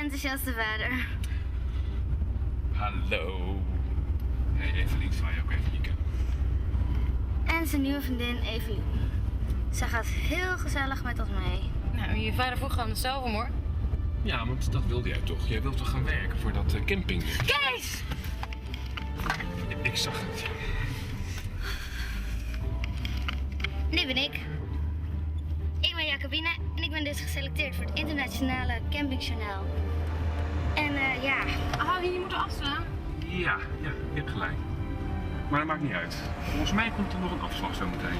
enthousiaste vader. Hallo. Hey Evelien, zou je ook even hier kennen? En zijn nieuwe vriendin Evelien. Zij gaat heel gezellig met ons mee. Nou, je vader vroeg gewoon hetzelfde, hoor. Ja, want dat wilde jij toch? Jij wilt toch gaan werken voor dat camping? Kees! Ik zag het. Dit ben ik. Ik ben Jacobine en ik ben dus geselecteerd voor het internationale campingjournaal. En ja... Had je niet moeten afslaan? Ja, je hebt gelijk. Maar dat maakt niet uit. Volgens mij komt er nog een afslag zo meteen.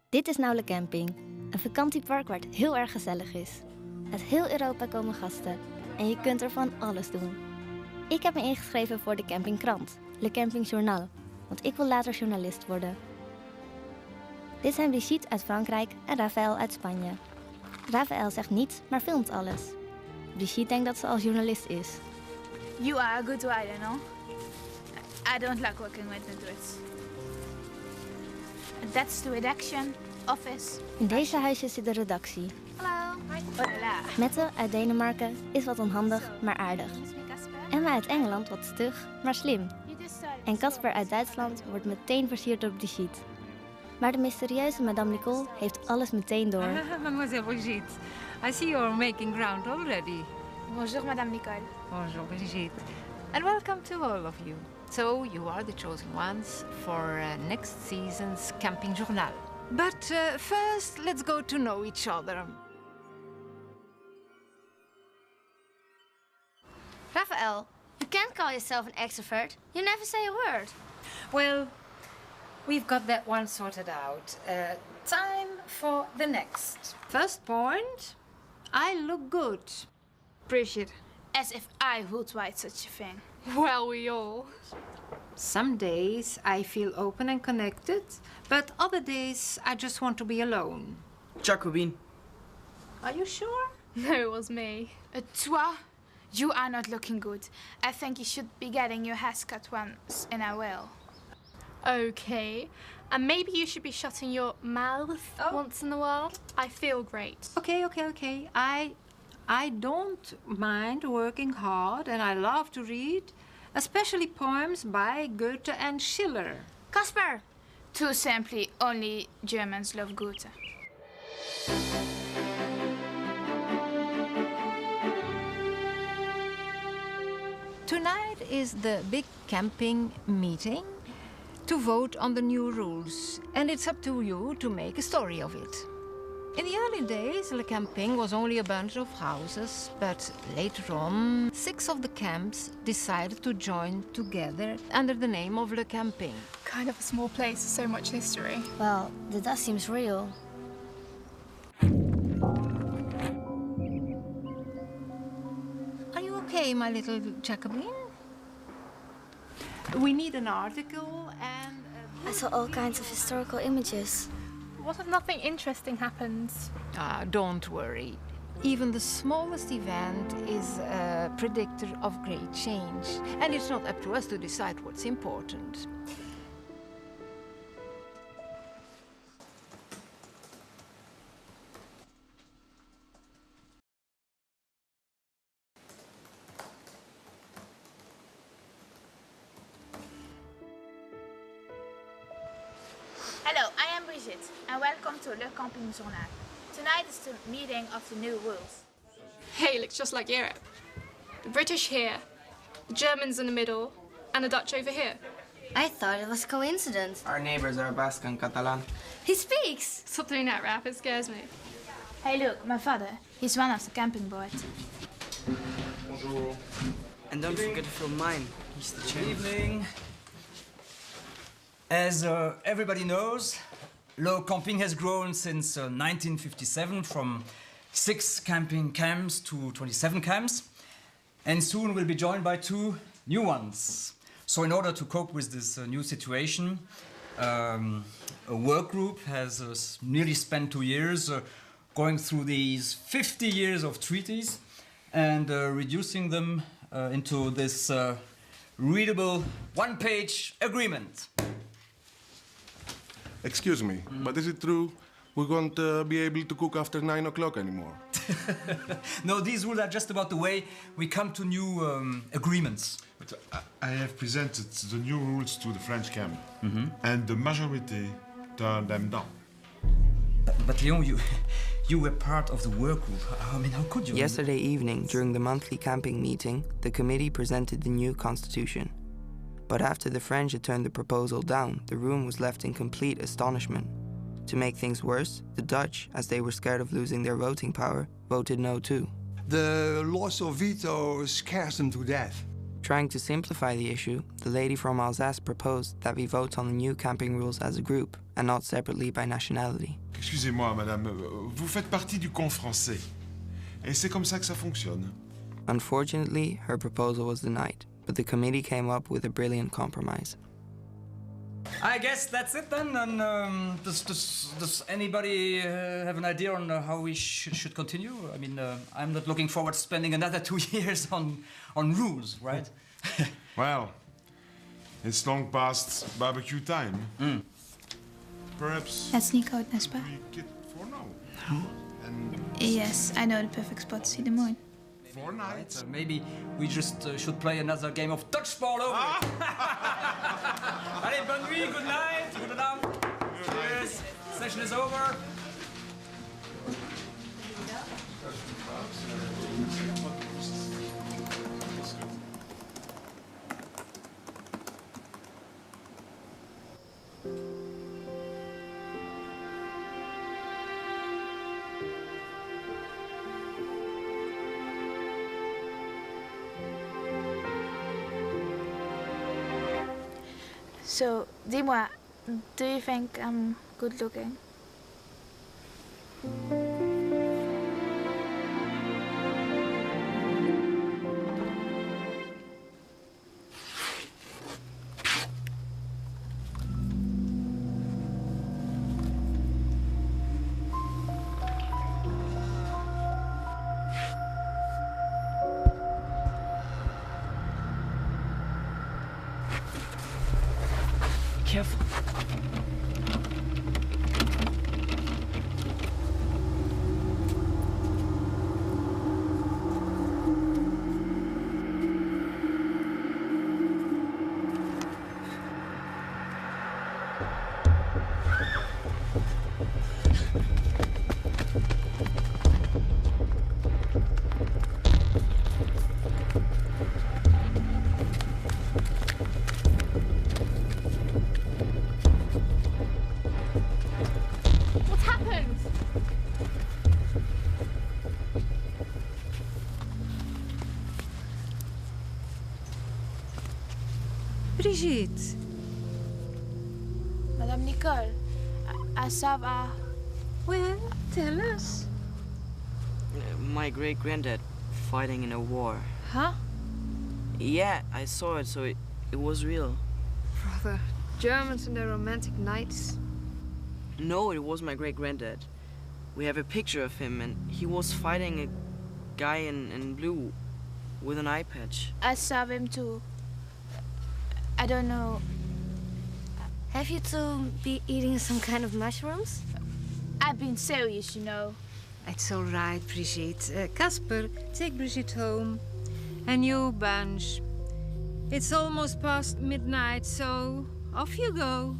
Dit is nou Le Camping, een vakantiepark waar het heel erg gezellig is. Uit heel Europa komen gasten en je kunt er van alles doen. Ik heb me ingeschreven voor de campingkrant, Le Camping Journal, want ik wil later journalist worden. Dit zijn Brigitte uit Frankrijk en Raphaël uit Spanje. Raphaël zegt niets, maar filmt alles. Brigitte denkt dat ze als journalist is. You are a good rider, no? I don't like working with the goods. That's the redaction, office. In deze huisjes zit de redactie. Hallo. Hola. Mette uit Denemarken is wat onhandig, maar aardig. Emma uit Engeland wat stug, maar slim. En Casper uit Duitsland wordt meteen versierd door Brigitte. Maar de mysterieuze Madame Nicole heeft alles meteen door. Mademoiselle Brigitte, I see you're making ground already. Bonjour, Madame Nicole. Bonjour, Brigitte. And welcome to all of you. So, you are the chosen ones for next season's Camping Journal. But first, let's go to know each other. Raphaël, you can't call yourself an extrovert. You never say a word. Well, we've got that one sorted out. Time for the next. First point, I look good. Brigitte, as if I would write such a thing. Well, we all. Some days I feel open and connected, but other days I just want to be alone. Jacobine. Are you sure? No, it was me. Toi, you are not looking good. I think you should be getting your hair cut once in a while. Okay. And maybe you should be shutting your mouth once in a while. I feel great. Okay. I don't mind working hard and I love to read, especially poems by Goethe and Schiller. Casper! Too simply, only Germans love Goethe. Tonight is the big camping meeting to vote on the new rules, and it's up to you to make a story of it. In the early days, Le Camping was only a bunch of houses, but later on, 6 of the camps decided to join together under the name of Le Camping. Kind of a small place with so much history. Well, that seems real. Are you okay, my little Jacobine? We need an article and... I saw all kinds of historical images. What if nothing interesting happens? Don't worry. Even the smallest event is a predictor of great change. And it's not up to us to decide what's important. Hello, I am Brigitte, and welcome to Le Camping Journal. Tonight is the meeting of the new rules. Hey, looks just like Europe. The British here, the Germans in the middle, and the Dutch over here. I thought it was a coincidence. Our neighbors are Basque and Catalan. He speaks! Stop doing that, Rap, it scares me. Hey, look, my father. He's one of the camping board. Bonjour. And don't forget to film mine. He's the chairman. Good evening. As everybody knows, Le Camping has grown since 1957 from 6 camping camps to 27 camps, and soon we'll be joined by 2 new ones. So in order to cope with this new situation, a work group has nearly spent 2 years going through these 50 years of treaties and reducing them into this readable one-page agreement. Excuse me, but is it true we won't be able to cook after 9 o'clock anymore? No, these rules are just about the way we come to new agreements. But I have presented the new rules to the French camp, and the majority turned them down. But Leon, you were part of the work group. I mean, how could you? Yesterday evening, during the monthly camping meeting, the committee presented the new constitution. But after the French had turned the proposal down, the room was left in complete astonishment. To make things worse, the Dutch, as they were scared of losing their voting power, voted no too. The loss of veto scares them to death. Trying to simplify the issue, the lady from Alsace proposed that we vote on the new camping rules as a group, and not separately by nationality. Excusez-moi, madame, vous faites partie du camp français. Et c'est comme ça que ça fonctionne. Unfortunately, her proposal was denied, but the committee came up with a brilliant compromise. I guess that's it then. And does anybody have an idea on how we should continue? I mean, I'm not looking forward to spending another 2 years on rules, right? Well, it's long past barbecue time. Perhaps Het sneak out, n'est-ce pas? we get for now. And Yes, I know the perfect spot to see the moon. for night. Maybe we just should play another game of Dodgeball over it. Allez, bonne nuit, good night, good night. Cheers. Session is over. So, dis-moi, do you think I'm good looking? Careful. What happened? Brigitte, Madame Nicole, ça va? well, tell us. My great-granddad fighting in a war. Huh? Yeah, I saw it, so it was real. Brother, Germans and their romantic nights. No, it was my great-granddad. We have a picture of him, and he was fighting a guy in blue with an eye patch. I saw him too. I don't know. Have you two been eating some kind of mushrooms? I've been serious, you know. It's all right, Brigitte. Casper, take Brigitte home. And you, Banj. It's almost past midnight, so off you go.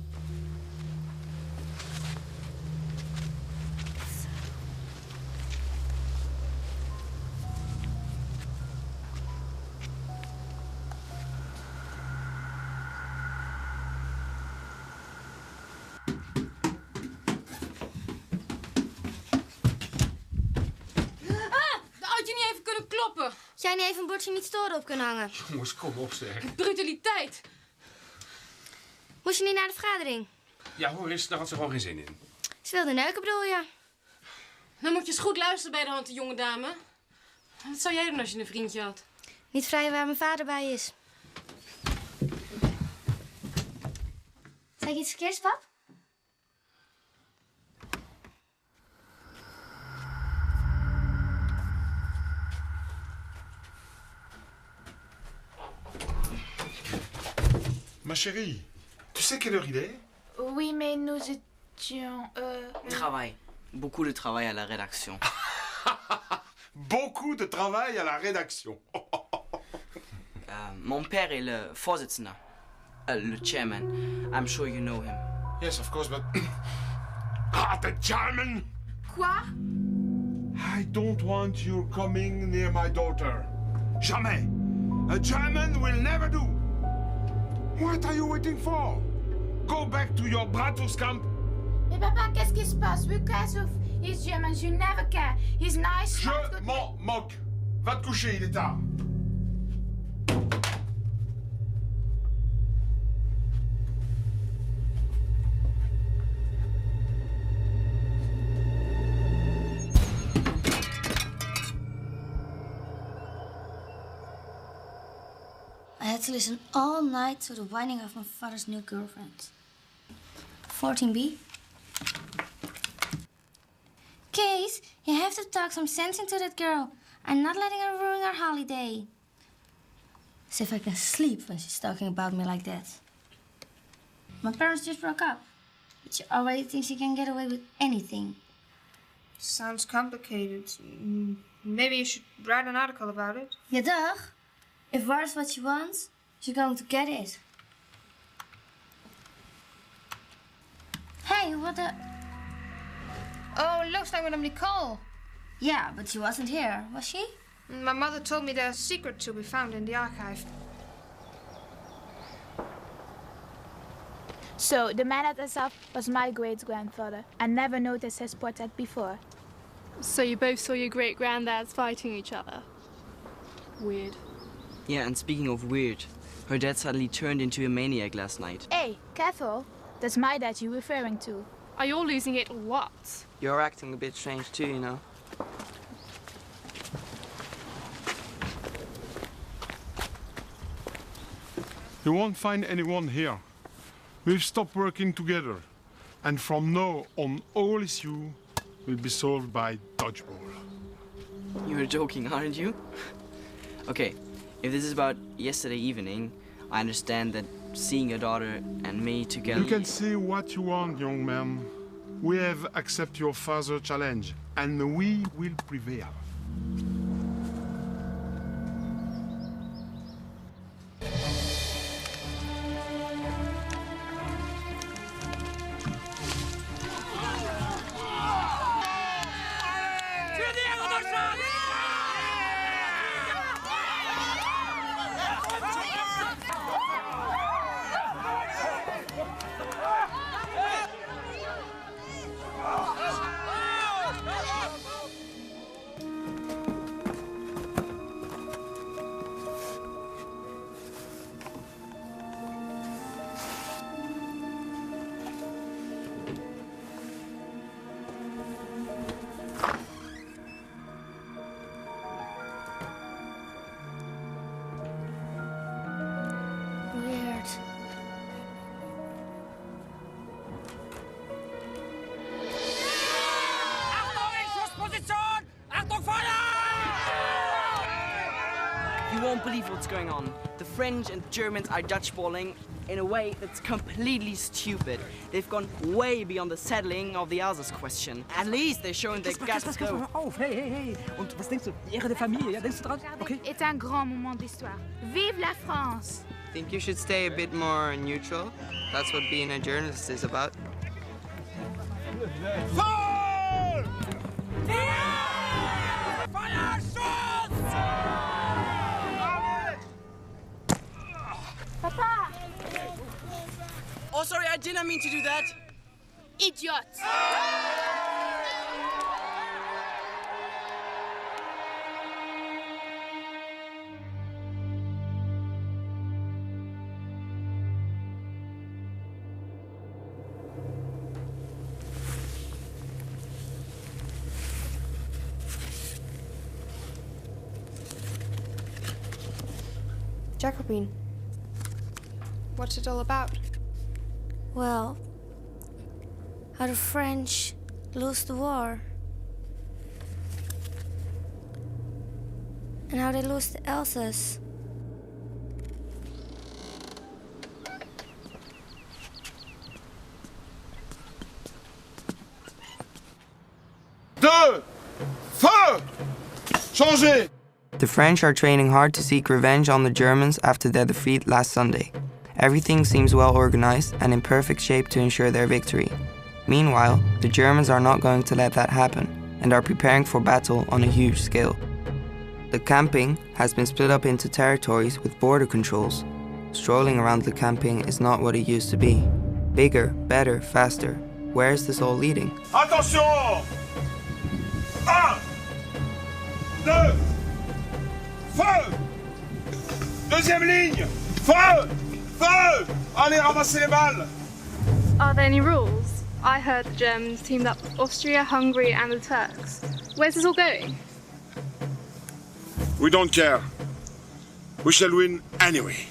Had jij niet even een bordje niet storen op kunnen hangen? Jongens, kom op zeg. Brutaliteit. Moest je niet naar de vergadering? Ja, hoor eens, daar had ze gewoon geen zin in. Ze wilde neuken, bedoel je? Dan moet je eens goed luisteren bij de hand, de jonge dame. Wat zou jij doen als je een vriendje had? Niet vrij waar mijn vader bij is. Zeg ik iets verkeerds, pap? Ma chérie, tu sais quelle heure il est? Oui, mais nous étions... Travail. Beaucoup de travail à la rédaction. Beaucoup de travail à la rédaction. Mon père est le Vorsitzender. Le chairman. I'm sure you know him. Yes, of course, but... Ah, the German! Quoi? I don't want you coming near my daughter. Jamais. A German will never do. What are you waiting for? Go back to your Bratuskamp. Mais papa, qu'est-ce qui se passe? Because of his German, you never care. He's nice. Je m'en moque. Va te coucher, il est tard. I had to listen all night to the whining of my father's new girlfriend. 14B. Kees, you have to talk some sense into that girl. I'm not letting her ruin our holiday. As if I can sleep when she's talking about me like that. My parents just broke up, but she already thinks she can get away with anything. Sounds complicated. Maybe you should write an article about it. Ja, dag. If war is what she wants, she's going to get it. Hey, what the... Oh, looks like Madame Nicole. Yeah, but she wasn't here, was she? My mother told me there's a secret to be found in the archive. So, the man at the south was my great-grandfather. I never noticed his portrait before. So you both saw your great-granddads fighting each other? Weird. Yeah, and speaking of weird, her dad suddenly turned into a maniac last night. Hey, careful. That's my dad you're referring to. Are you all losing it or what? You're acting a bit strange too, you know. You won't find anyone here. We've stopped working together. And from now on, all issues will be solved by Dodgeball. You're joking, aren't you? Okay, if this is about yesterday evening, I understand that seeing your daughter and me together... You can say what you want, young man. We have accepted your father's challenge, and we will prevail. You won't believe what's going on. The French and Germans are Dutchballing in a way that's completely stupid. They've gone way beyond the settling of the Alsace question. At least they're showing their guts go. Auf, hey. Und was denkst du? Die Ehre der Familie, ja? Denkst du dran? Okay. C'est un grand moment d'histoire. Vive la France! Think you should stay a bit more neutral? That's what being a journalist is about. Papa! Oh, sorry, I didn't mean to do that. Idiot! Jacobin. What's it all about? Well, how the French lost the war. And how they lost the Alsace. Deux! Feu! Changez! The French are training hard to seek revenge on the Germans after their defeat last Sunday. Everything seems well organized and in perfect shape to ensure their victory. Meanwhile, the Germans are not going to let that happen and are preparing for battle on a huge scale. The camping has been split up into territories with border controls. Strolling around the camping is not what it used to be. Bigger, better, faster. Where is this all leading? Attention! 1, 2, feu! Deuxième ligne! Feu! Feu! Allez, ramassez les balles! Are there any rules? I heard the Germans teamed up with Austria, Hungary and the Turks. Where's this all going? We don't care. We shall win anyway.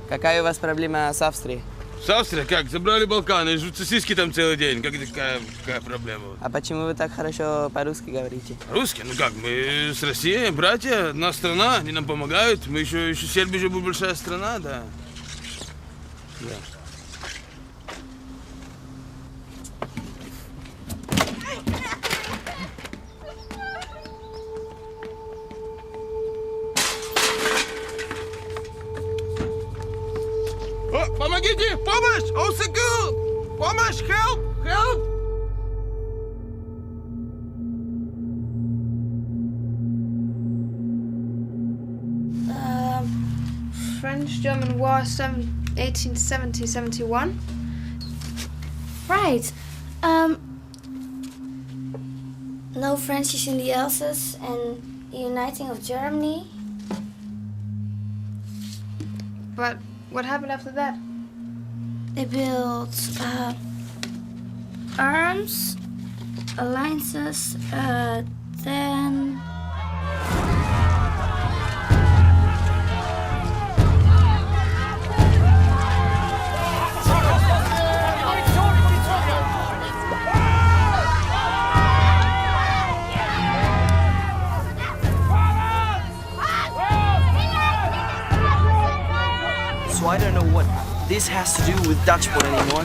Какая у вас проблема с Австрией? С Австрией как? Забрали Балканы, жрут сосиски там целый день. Какая проблема? А почему вы так хорошо по-русски говорите? Русские? Ну как, мы с Россией, братья, одна страна, они нам помогают. Мы еще Сербия же будет большая страна, да. Да. Помогите! Помощь! Au secours! Помощь! Help! Help! French-German War 1870-71. Right. No Frenchies in the Alsace and the uniting of Germany. But what happened after that? They built arms, alliances, then... So I don't know what this has to do with Dodgeball anymore.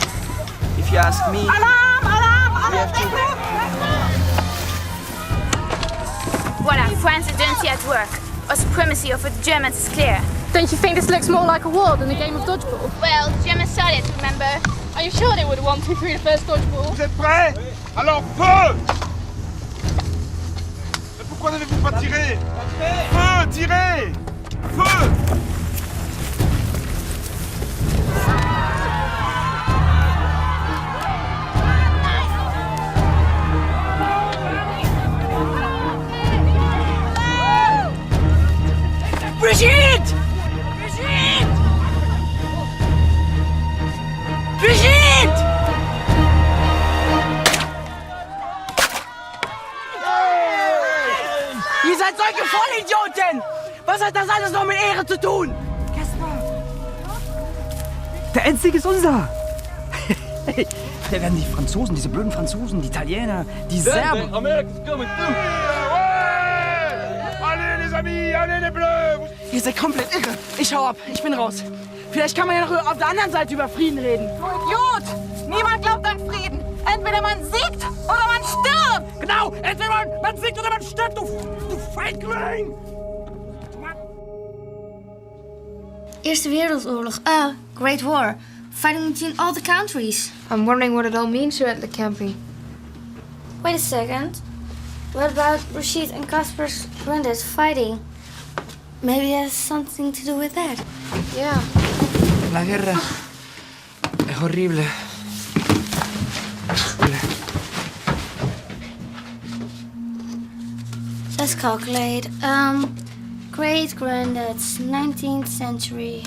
If you ask me, we have to... Voilà, France is dirty at work. Our supremacy over the Germans is clear. Don't you think this looks more like a war than a game of dodgeball? Well, the Germans started, remember? Are you sure they would have won 2-3 the first dodgeball? Vous êtes prêts? Alors, feu! Mais pourquoi n'avez-vous pas tiré? Feu! Tirez! Feu! Brigitte! Brigitte! Brigitte! Ihr seid solche Vollidioten! Was hat das alles noch mit Ehre zu tun? Der Endsieg ist unser! Hey, da werden die Franzosen, diese blöden Franzosen, die Italiener, die Serben... Allez les amis, allez les Bleus! Ihr seid komplett irre. Ich hau ab, ich bin raus. Vielleicht kann man ja noch auf der anderen Seite über Frieden reden. Du Idiot! Niemand glaubt an Frieden. Entweder man siegt oder man stirbt! Genau! Entweder man siegt oder man stirbt, du Feigling! Eerste Wereldoorlog, Great War. Fighting between all the countries. I'm wondering what it all means here at the camping. Wait a second. What about Rashid and Casper's granddad fighting? Maybe it has something to do with that. Yeah. La guerra es horrible. Let's calculate. Great granddad's 19th century.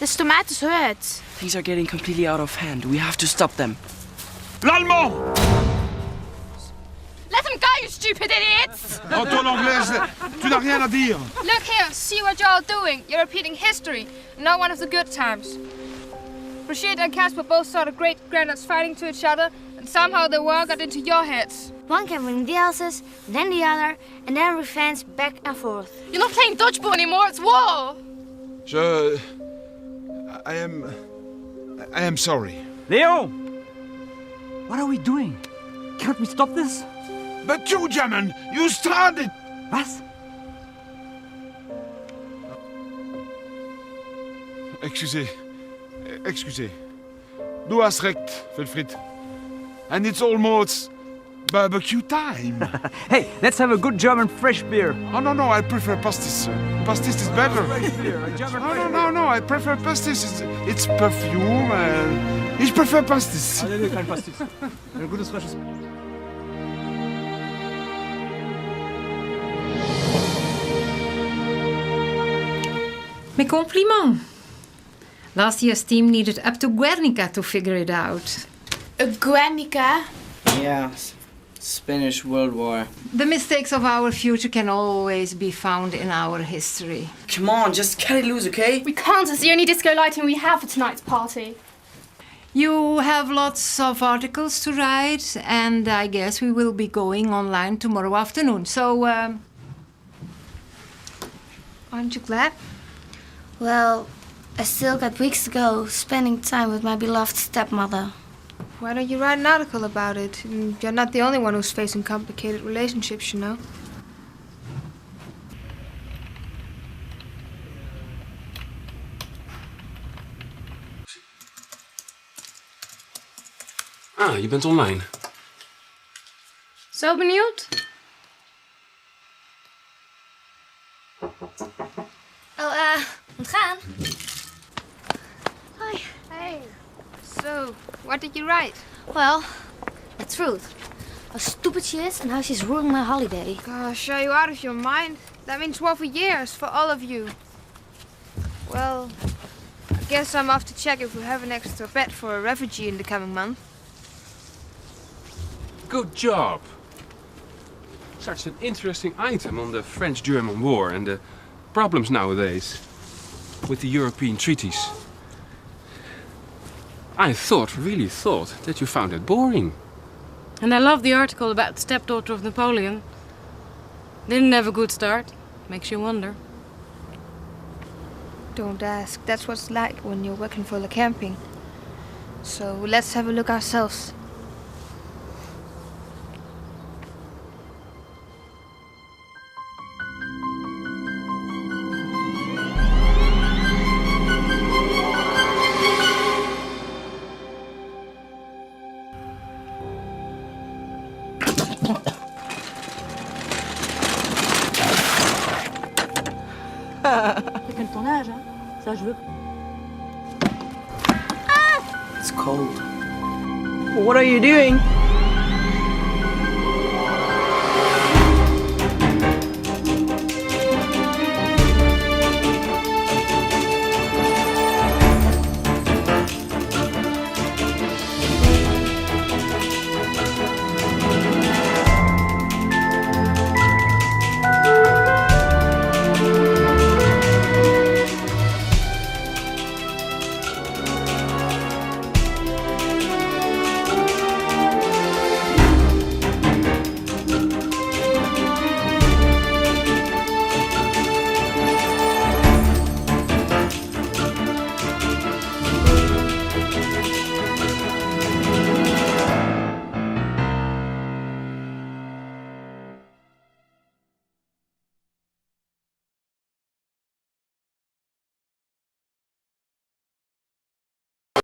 This tomatoes hurt. Things are getting completely out of hand. We have to stop them. L'allemand! Let them go, you stupid idiots! Oh, toi l'anglaise, tu n'as rien à dire. Look here, see what you're all doing. You're repeating history, not one of the good times. Brigitte and Casper both saw the great-granddads fighting to each other, and somehow the war got into your heads. One can win the houses, then the other, and then revenge back and forth. You're not playing dodgeball anymore, it's war! I am sorry. Leo! What are we doing? Can't we stop this? But you, German, you started! Was? Excusez. Du hast recht, Wilfried. And it's almost barbecue time. Hey, let's have a good German fresh beer. Oh, no, I prefer pastis. Pastis is better. No, I prefer pastis. It's perfume. Ich prefer pastis. Nee, kein Pastis. Ein gutes frisches. Mes compliments. Last year's team needed up to Guernica to figure it out. Guernica? Yeah, Spanish World War. The mistakes of our future can always be found in our history. Come on, just cut it loose, okay? We can't, it's the only disco lighting we have for tonight's party. You have lots of articles to write, and I guess we will be going online tomorrow afternoon. So, Aren't you glad? Well, I still got weeks to go spending time with my beloved stepmother. Why don't you write an article about it? You're not the only one who's facing complicated relationships, you know. Ah, je bent online. Zo benieuwd? Ontgaan. Hi. Hey. So, what did you write? Well, the truth. How stupid she is and how she's ruining my holiday. Gosh, are you out of your mind? That means war for years for all of you. Well, I guess I'm off to check if we have an extra bed for a refugee in the coming month. Good job. Such an interesting item on the French-German war and the problems nowadays with the European treaties. I really thought that you found it boring. And I love the article about the stepdaughter of Napoleon. Didn't have a good start. Makes you wonder. Don't ask. That's what it's like when you're working for the camping. So let's have a look ourselves. Quelqu'un de ton âge, hein? Ça, je veux. It's cold. What are you doing?